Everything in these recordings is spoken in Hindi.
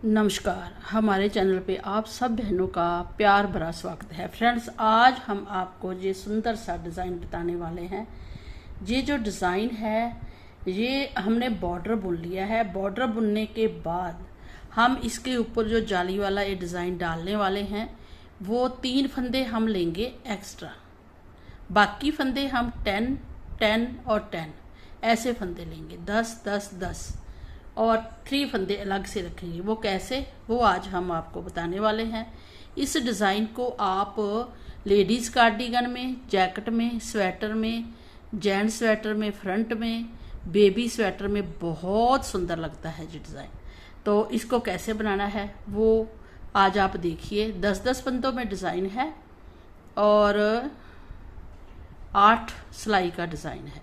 नमस्कार। हमारे चैनल पे आप सब बहनों का प्यार भरा स्वागत है। फ्रेंड्स, आज हम आपको ये सुंदर सा डिज़ाइन बताने वाले हैं। ये जो डिज़ाइन है ये हमने बॉर्डर बुन लिया है। बॉर्डर बुनने के बाद हम इसके ऊपर जो जाली वाला ये डिज़ाइन डालने वाले हैं वो 3 फंदे हम लेंगे एक्स्ट्रा। बाकी फंदे हम 10, 10 और 10 ऐसे फंदे लेंगे, 10, 10, 10 और 3 फंदे अलग से रखेंगे। वो कैसे, वो आज हम आपको बताने वाले हैं। इस डिज़ाइन को आप लेडीज़ कार्डिगन में, जैकेट में, स्वेटर में, जेंट्स स्वेटर में, फ्रंट में, बेबी स्वेटर में बहुत सुंदर लगता है ये डिज़ाइन। तो इसको कैसे बनाना है वो आज आप देखिए। 10-10 फंदों में डिज़ाइन है और 8 सिलाई का डिज़ाइन है।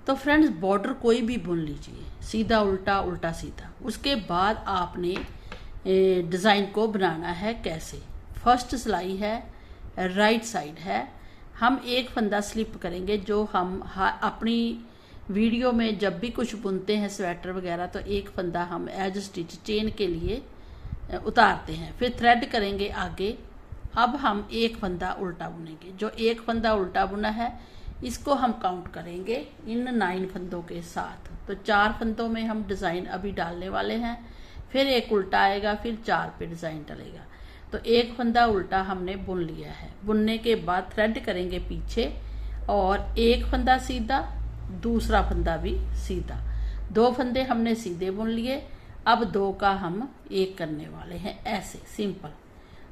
तो फ्रेंड्स, बॉर्डर कोई भी बुन लीजिए, सीधा उल्टा, उल्टा सीधा। उसके बाद आपने डिज़ाइन को बनाना है कैसे। फर्स्ट सिलाई है, राइट साइड है। हम एक फंदा स्लिप करेंगे। जो हम अपनी वीडियो में जब भी कुछ बुनते हैं स्वेटर वगैरह, तो एक फंदा हम एज स्टिच चेन के लिए उतारते हैं, फिर थ्रेड करेंगे आगे। अब हम एक फंदा उल्टा बुनेंगे। जो एक फंदा उल्टा बुना है इसको हम काउंट करेंगे इन 9 फंदों के साथ। तो 4 फंदों में हम डिज़ाइन अभी डालने वाले हैं, फिर एक उल्टा आएगा, फिर 4 पे डिज़ाइन डलेगा। तो एक फंदा उल्टा हमने बुन लिया है। बुनने के बाद थ्रेड करेंगे पीछे और एक फंदा सीधा, दूसरा फंदा भी सीधा। 2 फंदे हमने सीधे बुन लिए। अब 2 का हम एक करने वाले हैं, ऐसे सिंपल।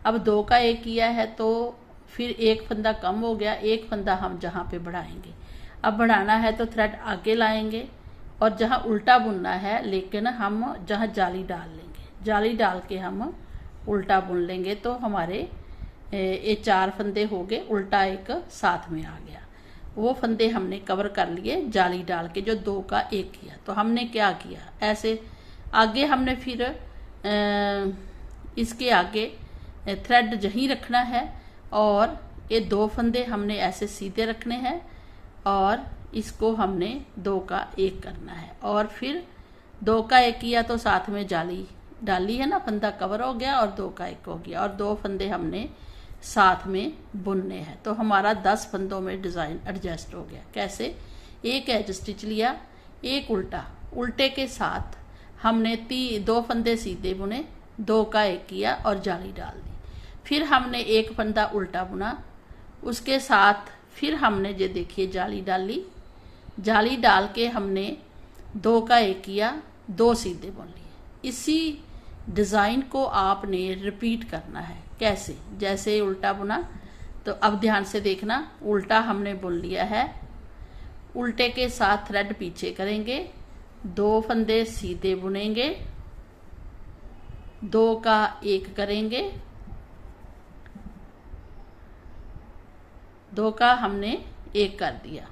अब 2 का एक किया है तो फिर एक फंदा कम हो गया, एक फंदा हम जहाँ पे बढ़ाएंगे। अब बढ़ाना है तो थ्रेड आगे लाएंगे और जहाँ उल्टा बुनना है, लेकिन हम जहाँ जाली डाल लेंगे, जाली डाल के हम उल्टा बुन लेंगे। तो हमारे ये 4 फंदे हो गए, उल्टा एक साथ में आ गया। वो फंदे हमने कवर कर लिए जाली डाल के, जो 2 का एक किया। तो हमने क्या किया, ऐसे आगे हमने फिर इसके आगे थ्रेड यहीं रखना है और ये 2 फंदे हमने ऐसे सीधे रखने हैं और इसको हमने 2 का एक करना है। और फिर 2 का एक किया तो साथ में जाली डाली है ना, फंदा कवर हो गया और 2 का एक हो गया और 2 फंदे हमने साथ में बुनने हैं। तो हमारा 10 फंदों में डिज़ाइन एडजस्ट हो गया। कैसे, एक एज स्टिच लिया, एक उल्टा, उल्टे के साथ हमने 2 फंदे सीधे बुने, 2 का एक किया और जाली डाल दी। फिर हमने एक फंदा उल्टा बुना, उसके साथ फिर हमने ये देखिए जाली डाली, जाली डाल के हमने 2 का एक किया, 2 सीधे बुन लिए। इसी डिज़ाइन को आपने रिपीट करना है। कैसे, जैसे उल्टा बुना, तो अब ध्यान से देखना। उल्टा हमने बुन लिया है, उल्टे के साथ थ्रेड पीछे करेंगे, 2 फंदे सीधे बुनेंगे, 2 का एक करेंगे, 2 का हमने एक कर दिया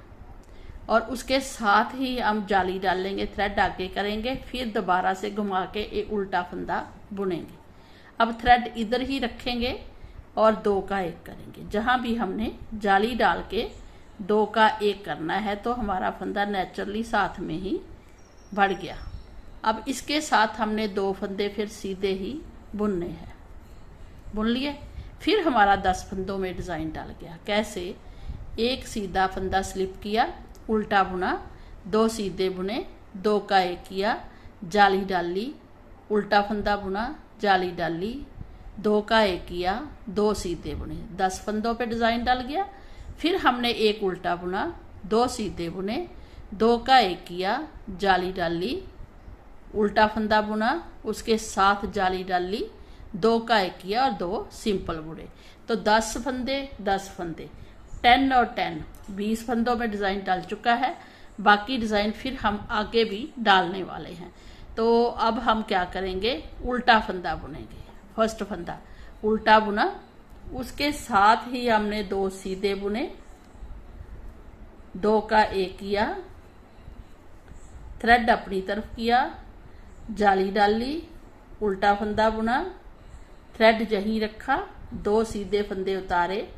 और उसके साथ ही हम जाली डाल लेंगे, थ्रेड आगे करेंगे, फिर दोबारा से घुमा के एक उल्टा फंदा बुनेंगे। अब थ्रेड इधर ही रखेंगे और 2 का एक करेंगे। जहाँ भी हमने जाली डाल के 2 का एक करना है तो हमारा फंदा नेचुरली साथ में ही बढ़ गया। अब इसके साथ हमने 2 फंदे फिर सीधे ही बुनने हैं, बुन लिए। फिर हमारा 10 फंदों में डिज़ाइन डाल गया। कैसे, एक सीधा फंदा स्लिप किया, उल्टा बुना, 2 सीधे बुने, 2 का एक किया, जाली डाली, उल्टा फंदा बुना, जाली डाली, 2 का एक किया, 2 सीधे बुने, 10 फंदों पे डिज़ाइन डाल गया। फिर हमने एक उल्टा बुना, 2 सीधे बुने, 2 का एक किया, जाली डाली, उल्टा फंदा बुना, उसके साथ जाली डाली, 2 का एक किया और 2 सिंपल बुने। तो 10 फंदे 10 फंदे, 10 और 10, 20 फंदों में डिज़ाइन डाल चुका है। बाकी डिज़ाइन फिर हम आगे भी डालने वाले हैं। तो अब हम क्या करेंगे, उल्टा फंदा बुनेंगे। फर्स्ट फंदा उल्टा बुना, उसके साथ ही हमने 2 सीधे बुने, 2 का एक किया, थ्रेड अपनी तरफ किया, जाली डाली, उल्टा फंदा बुना, थ्रेड यहीं रखा, 2 सीधे फंदे उतारे,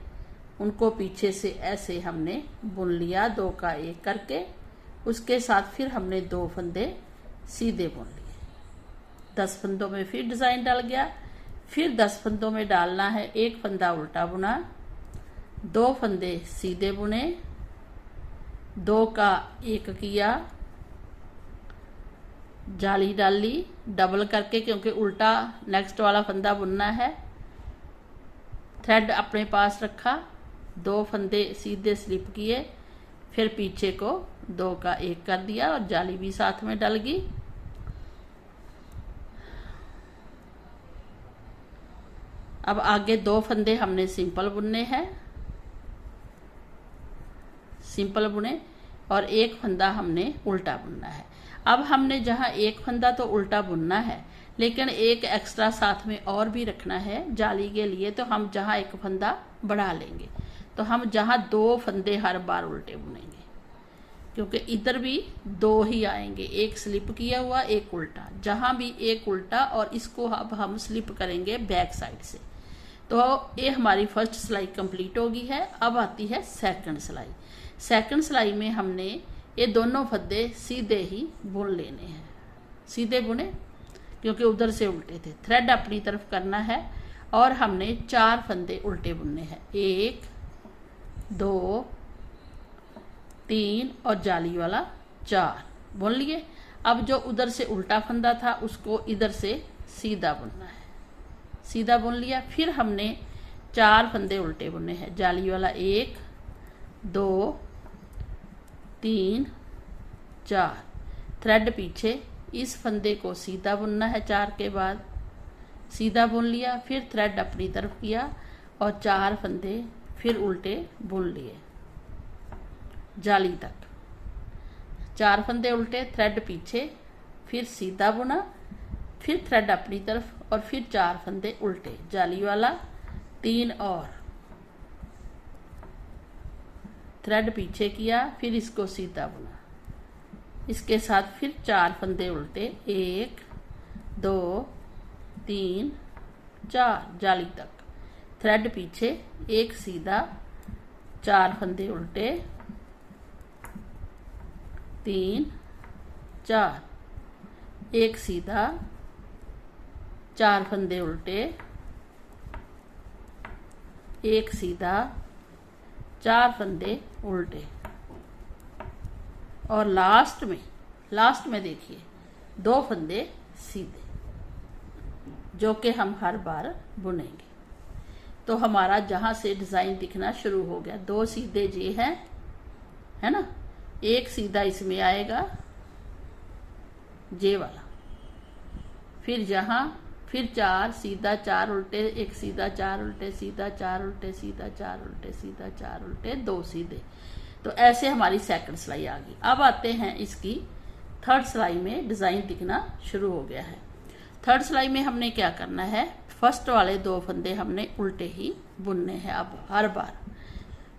उनको पीछे से ऐसे हमने बुन लिया 2 का एक करके। उसके साथ फिर हमने 2 फंदे सीधे बुन लिए। 10 फंदों में फिर डिज़ाइन डल गया, फिर 10 फंदों में डालना है, एक फंदा उल्टा बुना, 2 फंदे सीधे बुने, 2 का 1 किया, जाली डाली डबल करके क्योंकि उल्टा नेक्स्ट वाला फंदा बुनना है। थ्रेड अपने पास रखा, 2 फंदे सीधे स्लिप किए, फिर पीछे को 2 का 1 कर दिया और जाली भी साथ में डल गई। अब आगे 2 फंदे हमने सिंपल बुनने हैं, सिंपल बुने और 1 फंदा हमने उल्टा बुनना है। अब हमने जहाँ 1 फंदा तो उल्टा बुनना है, लेकिन एक एक्स्ट्रा साथ में और भी रखना है जाली के लिए, तो हम जहाँ 1 फंदा बढ़ा लेंगे, तो हम जहाँ 2 फंदे हर बार उल्टे बुनेंगे, क्योंकि इधर भी 2 ही आएंगे, एक स्लिप किया हुआ, एक उल्टा, जहाँ भी एक उल्टा, और इसको अब हम स्लिप करेंगे बैक साइड से। तो ये हमारी फर्स्ट सिलाई कंप्लीट होगी है। अब आती है सेकंड सिलाई। सेकंड सिलाई में हमने ये दोनों फंदे सीधे ही बुन लेने हैं, सीधे बुने क्योंकि उधर से उल्टे थे। थ्रेड अपनी तरफ करना है और हमने 4 फंदे उल्टे बुनने हैं, 1 2 3 और जाली वाला 4 बुन लिए। अब जो उधर से उल्टा फंदा था उसको इधर से सीधा बुनना है, सीधा बुन लिया। फिर हमने 4 फंदे उल्टे बुने हैं, जाली वाला 1 2 3 4, थ्रेड पीछे, इस फंदे को सीधा बुनना है, 4 के बाद सीधा बुन लिया, फिर थ्रेड अपनी तरफ किया और 4 फंदे फिर उल्टे बुन लिए जाली तक। 4 फंदे उल्टे, थ्रेड पीछे, फिर सीधा बुना, फिर थ्रेड अपनी तरफ और फिर 4 फंदे उल्टे, जाली वाला 3 और थ्रेड पीछे किया, फिर इसको सीधा बुना, इसके साथ फिर 4 फंदे उल्टे, 1 2 3 4 जाली तक, थ्रेड पीछे, एक सीधा, 4 फंदे उल्टे, 3 4, एक सीधा, 4 फंदे उल्टे, एक सीधा, 4 फंदे उल्टे, और लास्ट में देखिए 2 फंदे सीधे, जो कि हम हर बार बुनेंगे। तो हमारा जहां से डिजाइन दिखना शुरू हो गया, 2 सीधे ये हैं, है ना, एक सीधा इसमें आएगा जे वाला, फिर यहाँ फिर 4 सीधा, 4 उल्टे, एक सीधा, 4 उल्टे, सीधा, 4 उल्टे, सीधा, 4 उल्टे, सीधा, 4 उल्टे, 2 सीधे। तो ऐसे हमारी सेकंड सिलाई आ गई। अब आते हैं इसकी थर्ड सिलाई में, डिजाइन दिखना शुरू हो गया है। थर्ड सिलाई में हमने क्या करना है, फर्स्ट वाले 2 फंदे हमने उल्टे ही बुनने हैं। अब हर बार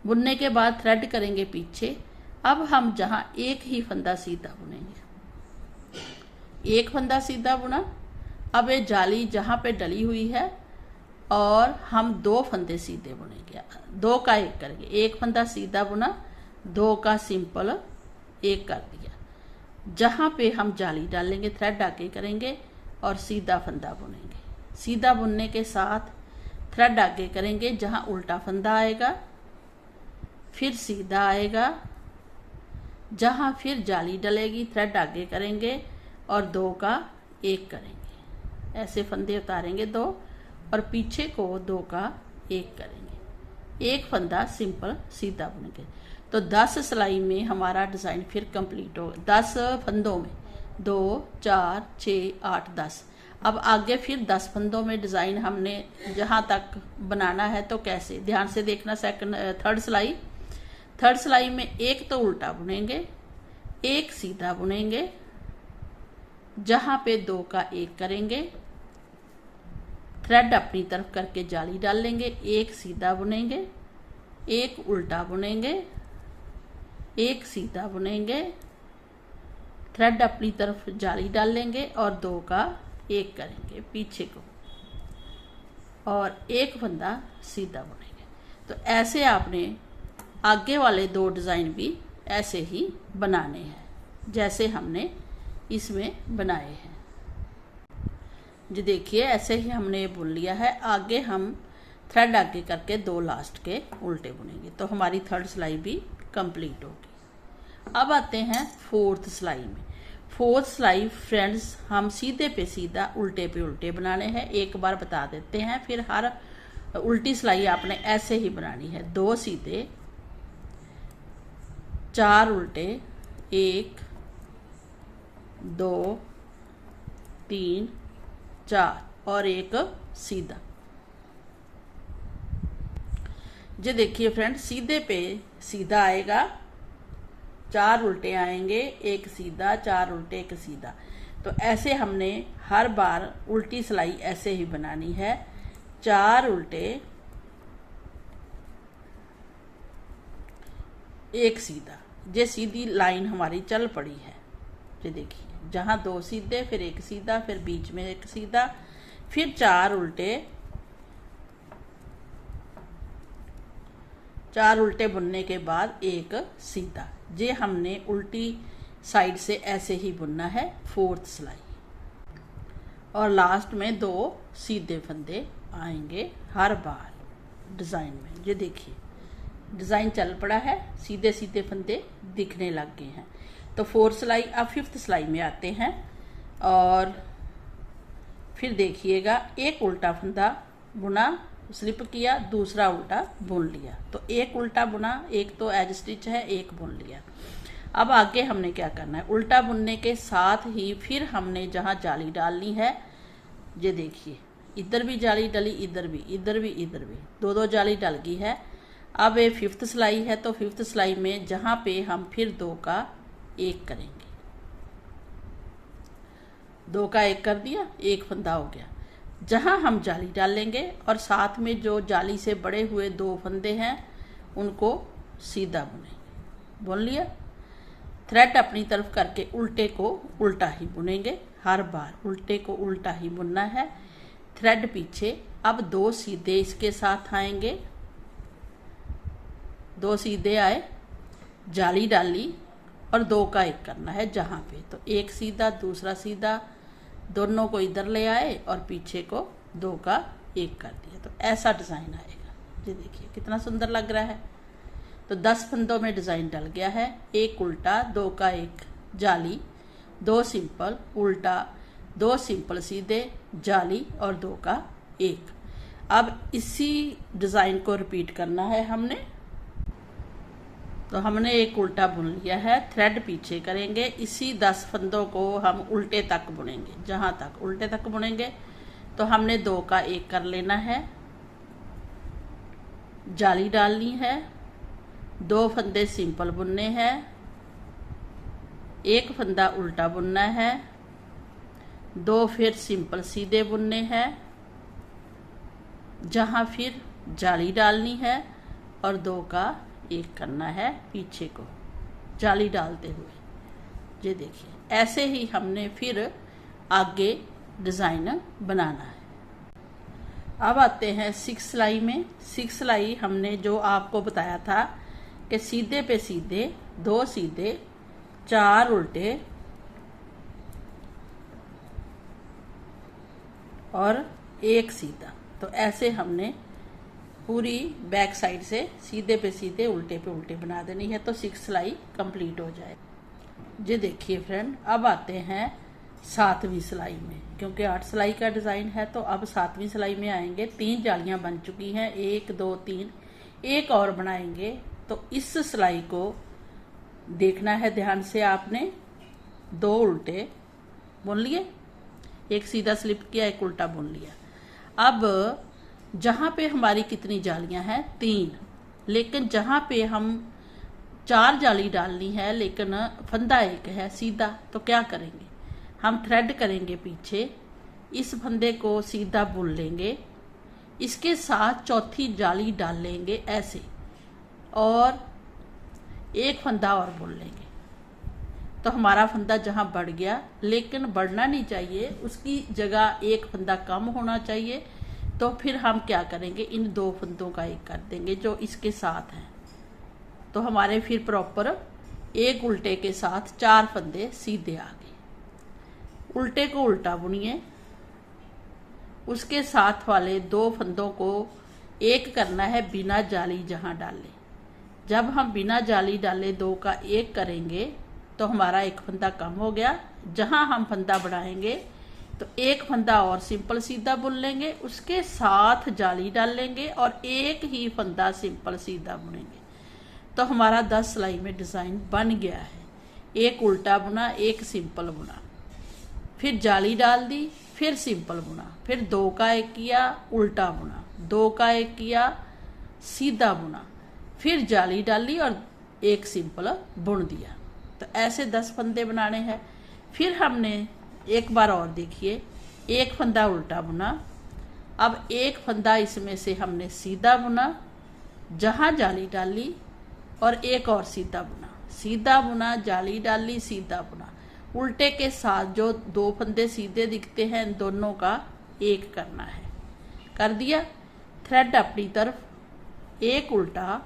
बुनने के बाद थ्रेड करेंगे पीछे। अब हम जहां एक ही फंदा सीधा बुनेंगे, एक फंदा सीधा बुना, अब ये जाली जहां पे डली हुई है और हम 2 फंदे सीधे बुनेंगे, 2 का 1 करेंगे, एक फंदा सीधा बुना, 2 का सिंपल 1 कर दिया, जहां पे हम जाली डालेंगे, थ्रेड आगे करेंगे और सीधा फंदा बुनेंगे। सीधा बुनने के साथ थ्रेड आगे करेंगे, जहां उल्टा फंदा आएगा, फिर सीधा आएगा, जहां फिर जाली डलेगी, थ्रेड आगे करेंगे और 2 का 1 करेंगे, ऐसे फंदे उतारेंगे 2 और पीछे को 2 का 1 करेंगे, एक फंदा सिंपल सीधा बुनेंगे। तो 10 सिलाई में हमारा डिजाइन फिर कंप्लीट हो, 10 फंदों में 2 4 6 8 10। अब आगे फिर 10 फंदों में डिजाइन हमने जहां तक बनाना है, तो कैसे, ध्यान से देखना। थर्ड सिलाई में एक तो उल्टा बुनेंगे, एक सीधा बुनेंगे, जहां पे 2 का 1 करेंगे, थ्रेड अपनी तरफ करके जाली डाल लेंगे, एक सीधा बुनेंगे, एक उल्टा बुनेंगे, एक सीधा बुनेंगे, थ्रेड अपनी तरफ जाली डाल लेंगे और 2 का 1 करेंगे पीछे को और एक फंदा सीधा बुनेंगे। तो ऐसे आपने आगे वाले 2 डिजाइन भी ऐसे ही बनाने हैं जैसे हमने इसमें बनाए हैं। जी देखिए ऐसे ही हमने बुन लिया है। आगे हम थ्रेड आगे करके 2 लास्ट के उल्टे बुनेंगे तो हमारी 3rd सिलाई भी कंप्लीट होगी। अब आते हैं 4th सिलाई में। 4th सिलाई फ्रेंड्स हम सीधे पे सीधा उल्टे पे उल्टे बनाने हैं। एक बार बता देते हैं, फिर हर उल्टी सिलाई आपने ऐसे ही बनानी है। 2 सीधे, 4 उल्टे, 1 2 3 4 और एक सीधा। ये देखिए फ्रेंड्स, सीधे पे सीधा आएगा, 4 उल्टे आएंगे, एक सीधा, 4 उल्टे एक सीधा। तो ऐसे हमने हर बार उल्टी सिलाई ऐसे ही बनानी है। 4 उल्टे, एक सीधा। ये सीधी लाइन हमारी चल पड़ी है। ये देखिए, जहां 2 सीधे, फिर एक सीधा, फिर बीच में एक सीधा, फिर 4 उल्टे, 4 उल्टे बुनने के बाद एक सीधा। ये हमने उल्टी साइड से ऐसे ही बुनना है 4th सिलाई। और लास्ट में 2 सीधे फंदे आएंगे हर बार डिज़ाइन में। ये देखिए डिज़ाइन चल पड़ा है, सीधे सीधे फंदे दिखने लग गए हैं। तो 4th सिलाई, अब 5th सिलाई में आते हैं। और फिर देखिएगा, एक उल्टा फंदा बुना, स्लिप किया, दूसरा उल्टा बुन लिया। तो एक उल्टा बुना, एक तो एज स्टिच है, एक बुन लिया। अब आगे हमने क्या करना है, उल्टा बुनने के साथ ही फिर हमने जहां जाली डालनी है, ये देखिए इधर भी जाली डली, इधर भी, इधर भी, इधर भी, 2 जाली डल गई है। अब ये 5th सिलाई है, तो 5th सिलाई में जहां पे हम फिर 2 का 1 करेंगे, 2 का 1 कर दिया, एक फंदा हो गया। जहां हम जाली डालेंगे और साथ में जो जाली से बड़े हुए 2 फंदे हैं उनको सीधा बुनेंगे। बुन लिया। थ्रेड अपनी तरफ करके उल्टे को उल्टा ही बुनेंगे। हर बार उल्टे को उल्टा ही बुनना है। थ्रेड पीछे। अब 2 सीधे इसके साथ आएंगे, 2 सीधे आए, जाली डाली और 2 का 1 करना है जहां पे। तो एक सीधा, दूसरा सीधा, दोनों को इधर ले आए और पीछे को 2 का 1 कर दिया। तो ऐसा डिज़ाइन आएगा। ये देखिए कितना सुंदर लग रहा है। तो 10 फंदों में डिज़ाइन डल गया है। एक उल्टा, 2 का 1 जाली, 2 सिंपल उल्टा, 2 सिंपल सीधे, जाली और 2 का 1। अब इसी डिज़ाइन को रिपीट करना है हमने। तो हमने एक उल्टा बुन लिया है, थ्रेड पीछे करेंगे, इसी 10 फंदों को हम उल्टे तक बुनेंगे। जहां तक उल्टे तक बुनेंगे तो हमने 2 का 1 कर लेना है, जाली डालनी है, 2 फंदे सिंपल बुनने हैं, एक फंदा उल्टा बुनना है, 2 फिर सिंपल सीधे बुनने हैं, जहां फिर जाली डालनी है और 2 का 1 करना है पीछे को जाली डालते हुए। ये देखिए ऐसे ही हमने फिर आगे डिज़ाइन बनाना है। अब आते हैं 6 सिलाई में। 6 सिलाई हमने जो आपको बताया था कि सीधे पे सीधे, 2 सीधे, 4 उल्टे और 1 सीधा। तो ऐसे हमने पूरी बैक साइड से सीधे पे सीधे, उल्टे पे उल्टे बना देनी है। तो 6 सिलाई कंप्लीट हो जाए। ये देखिए फ्रेंड, अब आते हैं 7वीं सिलाई में। क्योंकि 8 सिलाई का डिज़ाइन है तो अब 7वीं सिलाई में आएंगे। 3 जालियां बन चुकी हैं, 1 2 3, एक और बनाएंगे। तो इस सिलाई को देखना है ध्यान से आपने। 2 उल्टे बुन लिए, एक सीधा स्लिप किया, एक उल्टा बुन लिया। अब जहां पे हमारी कितनी जालियां हैं, 3, लेकिन जहां पे हम 4 जाली डालनी है लेकिन फंदा 1 है सीधा, तो क्या करेंगे, हम थ्रेड करेंगे पीछे, इस फंदे को सीधा बुन लेंगे, इसके साथ चौथी जाली डाल लेंगे ऐसे, और एक फंदा और बुन लेंगे। तो हमारा फंदा जहां बढ़ गया, लेकिन बढ़ना नहीं चाहिए, उसकी जगह एक फंदा कम होना चाहिए। तो फिर हम क्या करेंगे, इन 2 फंदों का 1 कर देंगे जो इसके साथ हैं। तो हमारे फिर प्रॉपर एक उल्टे के साथ 4 फंदे सीधे आ गए। उल्टे को उल्टा बुनिए, उसके साथ वाले 2 फंदों को एक करना है बिना जाली जहां डाले। जब हम बिना जाली डाले 2 का एक करेंगे तो हमारा एक फंदा कम हो गया। जहां हम फंदा बढ़ाएंगे तो एक फंदा और सिंपल सीधा बुन लेंगे, उसके साथ जाली डाल लेंगे और एक ही फंदा सिंपल सीधा बुनेंगे। तो हमारा 10 सिलाई में डिज़ाइन बन गया है। एक उल्टा बुना, एक सिंपल बुना, फिर जाली डाल दी, फिर सिंपल बुना, फिर 2 का एक किया, उल्टा बुना, 2 का एक किया, सीधा बुना, फिर जाली डाली और एक सिंपल बुन दिया। तो ऐसे 10 फंदे बनाने हैं। फिर हमने एक बार और देखिए, एक फंदा उल्टा बुना, अब एक फंदा इसमें से हमने सीधा बुना, जहां जाली डाली और एक और सीधा बुना, सीधा बुना, जाली डाली, सीधा बुना। उल्टे के साथ जो 2 फंदे सीधे दिखते हैं इन दोनों का एक करना है। कर दिया। थ्रेड अपनी तरफ, एक उल्टा,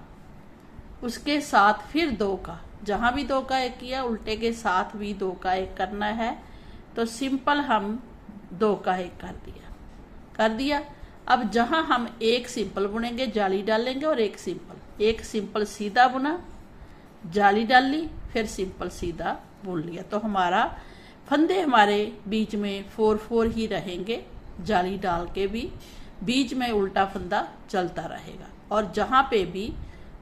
उसके साथ फिर 2 का, जहां भी 2 का एक किया उल्टे के साथ भी 2 का एक करना है। तो सिंपल हम 2 का एक कर दिया। अब जहां हम एक सिंपल बुनेंगे जाली डालेंगे और एक सिंपल सीधा बुना, जाली डाली, फिर सिंपल सीधा बुन लिया। तो हमारा फंदे हमारे बीच में 4-4 ही रहेंगे, जाली डाल के भी बीच में उल्टा फंदा चलता रहेगा और जहां पे भी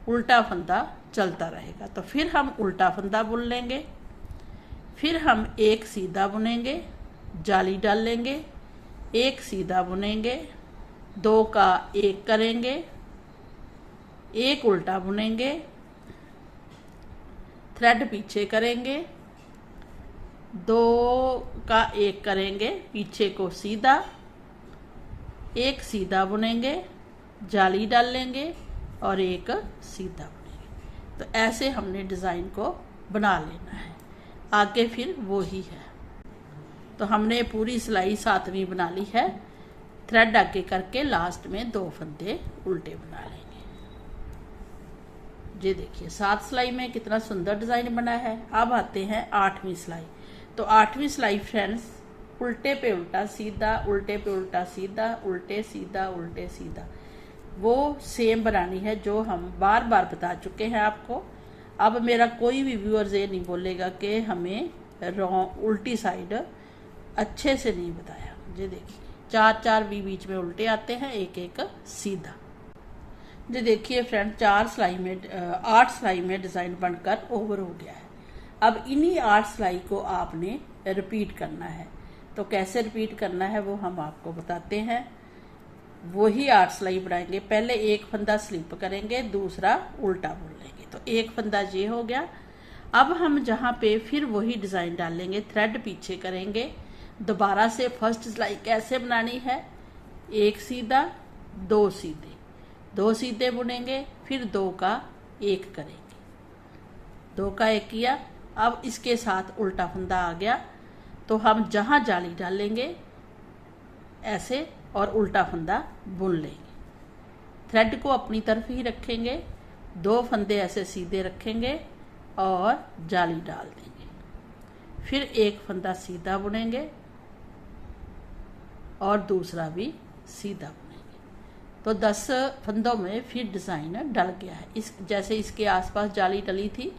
उल्टा फंदा चलता रहेगा। तो फिर हम उल्टा फंदा बुन लेंगे, फिर हम एक सीधा बुनेंगे, जाली डाल लेंगे, एक सीधा बुनेंगे, 2 का एक करेंगे, एक उल्टा बुनेंगे, थ्रेड पीछे करेंगे, 2 का एक करेंगे, पीछे को सीधा, एक सीधा बुनेंगे, जाली डाल लेंगे और एक सीधा बुनेंगे। तो ऐसे हमने डिज़ाइन को बना लेना है। आगे फिर वो ही है। तो हमने पूरी सिलाई 7वीं बना ली है। थ्रेड आगे करके लास्ट में 2 फंदे उल्टे बना लेंगे। ये देखिए 7 सिलाई में कितना सुंदर डिज़ाइन बना है। अब आते हैं 8वीं सिलाई। तो 8वीं सिलाई फ्रेंड्स, उल्टे पे उल्टा सीधा, उल्टे पे उल्टा सीधा, उल्टे सीधा, उल्टे सीधा, वो सेम बनानी है जो हम बार बार बता चुके हैं आपको। अब मेरा कोई भी व्यूअर्स ये नहीं बोलेगा कि हमें उल्टी साइड अच्छे से नहीं बताया। ये देखिए 4-4 भी बीच में उल्टे आते हैं, एक एक सीधा। ये देखिए फ्रेंड 8 सिलाई में डिज़ाइन बनकर ओवर हो गया है। अब इन्हीं 8 सिलाई को आपने रिपीट करना है। तो कैसे रिपीट करना है वो हम आपको बताते हैं। वही 8 सिलाई बनाएंगे। पहले एक फंदा स्लिप करेंगे, दूसरा उल्टा बुन लेंगे। तो एक फंदा ये हो गया। अब हम जहाँ पे फिर वही डिज़ाइन डालेंगे, थ्रेड पीछे करेंगे, दोबारा से फर्स्ट सिलाई कैसे बनानी है, एक सीधा, 2 सीधे, 2 सीधे बुनेंगे, फिर 2 का एक करेंगे, 2 का एक किया। अब इसके साथ उल्टा फंदा आ गया तो हम जहाँ जाली डालेंगे ऐसे और उल्टा फंदा बुन लेंगे। थ्रेड को अपनी तरफ ही रखेंगे, 2 फंदे ऐसे सीधे रखेंगे और जाली डाल देंगे, फिर एक फंदा सीधा बुनेंगे और दूसरा भी सीधा बुनेंगे। तो 10 फंदों में फिर डिज़ाइन डल गया है। जैसे इसके आसपास जाली डली थी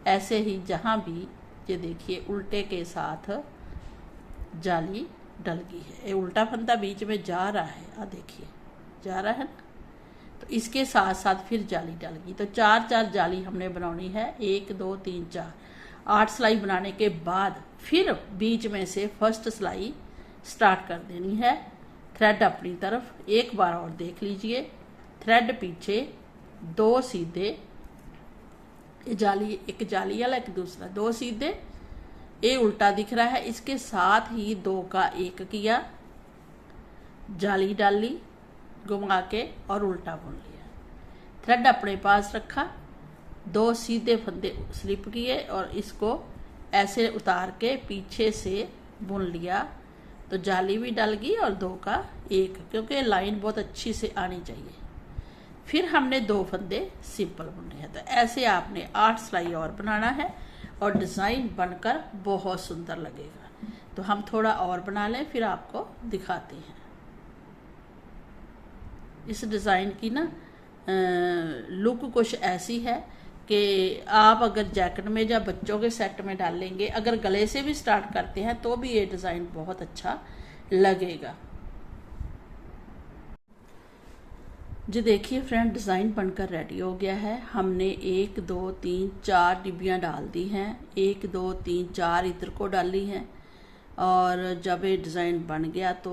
ऐसे ही जहाँ भी ये देखिए उल्टे के साथ जाली डल गई है। ये उल्टा फंदा बीच में जा रहा है, देखिए जा रहा है ना। तो इसके साथ साथ फिर जाली डल गई। तो 4-4 जाली हमने बनानी है, 1 2 3 4। 8 सिलाई बनाने के बाद फिर बीच में से फर्स्ट सिलाई स्टार्ट कर देनी है। थ्रेड अपनी तरफ, एक बार और देख लीजिए, थ्रेड पीछे, 2 सीधे, जाली एक जाली वाला एक दूसरा, 2 सीधे, ये उल्टा दिख रहा है, इसके साथ ही 2 का एक किया, जाली डाली घुमा के और उल्टा बुन लिया। थ्रेड अपने पास रखा, 2 सीधे फंदे स्लिप किए और इसको ऐसे उतार के पीछे से बुन लिया। तो जाली भी डल गई और 2 का एक, क्योंकि लाइन बहुत अच्छी से आनी चाहिए। फिर हमने 2 फंदे सिंपल बुनने हैं। तो ऐसे आपने 8 सिलाई और बनाना है और डिज़ाइन बनकर बहुत सुंदर लगेगा। तो हम थोड़ा और बना लें फिर आपको दिखाते हैं। इस डिज़ाइन की ना लुक कुछ ऐसी है कि आप अगर जैकेट में या बच्चों के सेट में डालेंगे, अगर गले से भी स्टार्ट करते हैं तो भी ये डिज़ाइन बहुत अच्छा लगेगा। जी देखिए फ्रेंड, डिज़ाइन बनकर रेडी हो गया है। हमने 1 2 3 4 डिब्बियाँ डाल दी हैं, 1 2 3 4 इत्र को डाली हैं, और जब ये डिज़ाइन बन गया तो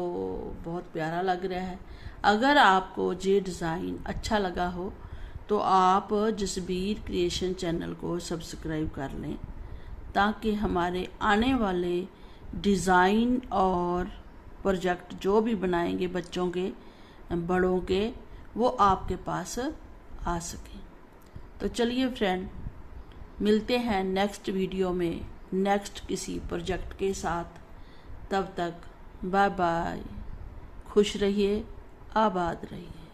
बहुत प्यारा लग रहा है। अगर आपको ये डिज़ाइन अच्छा लगा हो तो आप जसबीर क्रिएशन चैनल को सब्सक्राइब कर लें, ताकि हमारे आने वाले डिज़ाइन और प्रोजेक्ट जो भी बनाएंगे बच्चों के बड़ों के, वो आपके पास आ सके। तो चलिए फ्रेंड, मिलते हैं नेक्स्ट वीडियो में नेक्स्ट किसी प्रोजेक्ट के साथ। तब तक बाय बाय, खुश रहिए, आबाद रहिए।